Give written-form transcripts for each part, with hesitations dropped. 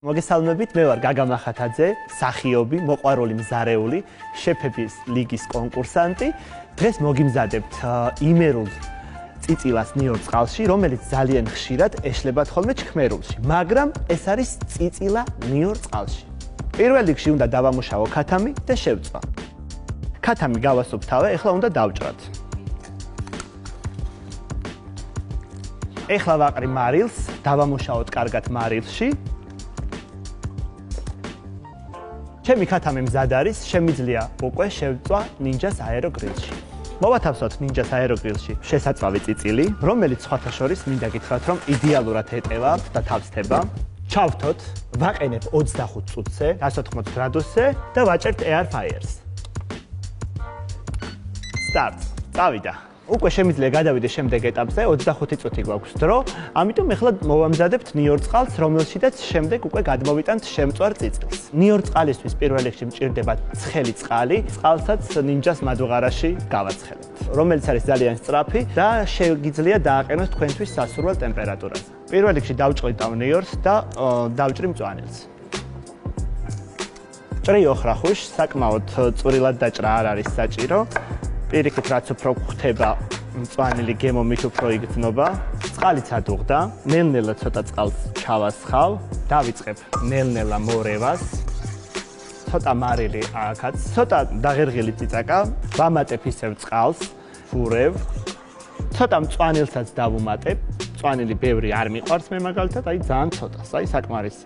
მოგესალმებით, მე ვარ გაგა მახათაძე, მსახიობი, მოყვარული მზარეული, შეფების ლიგის კონკურსანტი. დღეს მოგიმზადებთ იმერულ წიწილას ნიორ წყალში, რომელიც ძალიან ხშირად ეშლებათ ხოლმე ჩქმერულში, მაგრამ ეს არის წიწილა ნიორ წყალში. პირველ რიგში უნდა დავამუშავო ქათამი და შევწვა. ქათამი გავასუფთავე, ეხლა უნდა დავჭრათ. ეხლა ვაყრი მარილს, დავამუშავოთ კარგად მარილში. ჩემი ქათამი მზად არის, შემიძლია უკვე შევწვა ნინჯას აეროგრილში. მოვათავსოთ ნინჯას აეროგრილში შესაწვავი წიწილი, რომელიც სხვათა შორის მინდა გითხრათ, რომ იდეალურად ეტევა და თავსდება. ჩავთოთ, ვაყენებ 25 წუთზე, 180 გრადუსზე და ვაჭერთ air fryers. Start. წავიდა. უკვე შემიძლია გადავიდე შემდეგ ეტაპზე, 25 წუთი გვაქვს დრო, ამიტომ ეხლა მოვამზადებთ ნიორ წყალს, რომელშიც შემდეგ უკვე გადმოვიტანთ შემწვარ წიწილს. ნიორ წყალისთვის პირველ რიგში მჭირდება ცხელი წყალი, წყალსაც ნინჯას მადუღარაში გავაცხელებთ, რომელიც არის ძალიან სწრაფი და შეგიძლია დააყენოს თქვენთვის სასურველ ტემპერატურაზე. პირველ რიგში დავჭყიდავ ნიორს და დავჭრი მწვანილს. ჭრი ოხრახუშ, საკმაოდ წვრილად დაჭრა არ არის საჭირო. პირიქით რაც უფრო გვხდება მწვანილი გემო მით უფრო იგრძნობა. წყალიც ადუღდა, ნელ-ნელა ცოტა წყალს ჩავასხავ, დავიწყებ ნელ-ნელა მორევას. ცოტა მარილი აქაც, ცოტა დაღერღილი წიწაკა, ვამატებ ისევ წყალს, ვურევ. ცოტა მწვანილსაც დავუმატებ. მწვანილი ბევრი არ მიყვარს მე მაგალითად, აი ძალიან ცოტას, აი საკმარისი.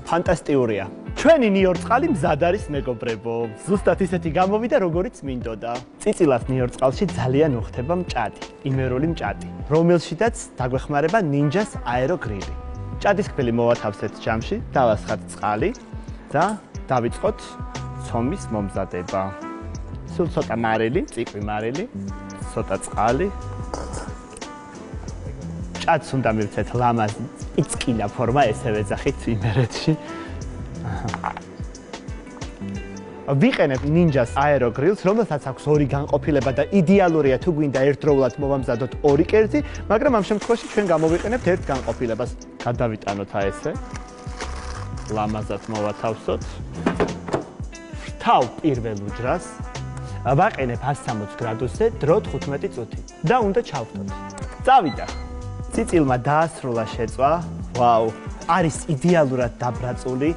ფანტასტიურია. ჩვენი ნიორ წყალი მზად არის მეგობრებო. ზუსტად ისეთი გამოვიდა, როგორიც მინდოდა. წიწილას ნიორ წყალში ძალიან უხდება მჭადი, იმერული მჭადი, რომელშიც დაგვეხმარება ნინჯას აეროგრილი. ჭადისკბილი მოვათავსეთ ჯამში, დავასხათ წყალი და დავიწყოთ ცომის მომზადება. სულ ცოტა მარილი, ციყვი მარილი, ცოტა წყალი. ჭადს უნდა მივცეთ ლამაზი, იწკინა ფორმა, ესე ვეძახით იმერეთში. ვიყენებ ნინჯას აეროგრილს, რომელსაც აქვს ორი განყოფილება და იდეალურია თუ გვინდა ერთდროულად მოვამზადოთ ორი კერძი, მაგრამ ამ შემთხვევაში ჩვენ გამოვიყენებთ ერთ განყოფილებას. გადავიტანოთ ესე. ლამაზად მოვათავსოთ. ვრთავ პირველ უჯრას. ვაყენებ 160 გრადუსზე დრო 15 წუთი და უნდა ჩავთოთ. წავიდა. წიწილმა დაასრულა შეწვა. ვაუ, არის იდეალურად დაბრაწული.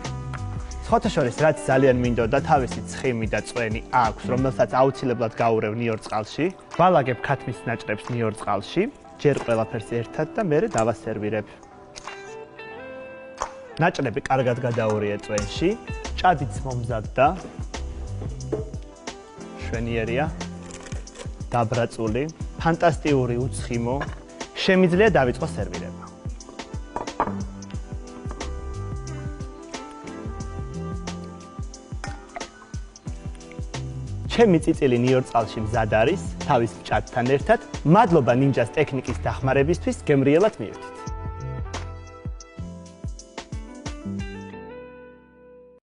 სხვათა შორის რაც ძალიან მინდოდა, თავისი ცხიმი და წვენი აქვს, რომელსაც აუცილებლად გავურევ ნიორ წყალში. ვალაგებ ქათმის ნაჭრებს ნიორ წყალში, ჯერ ყველაფერს ერთად და მერე დავასერვირებ. ნაჭრები კარგად გადაურიე წვენში, ჭადიც მომზადდა. შვენიერია, დაბრაწული, ფანტასტიკური უცხიმო. შემიძლია დავიწყო სერვირება. ჩემი წიწილი ნიორ წყალში მზად არის, თავის მჭადთან ერთად. მადლობა ნინჯას ტექნიკის დახმარებისთვის, გემრიელად მივიდით.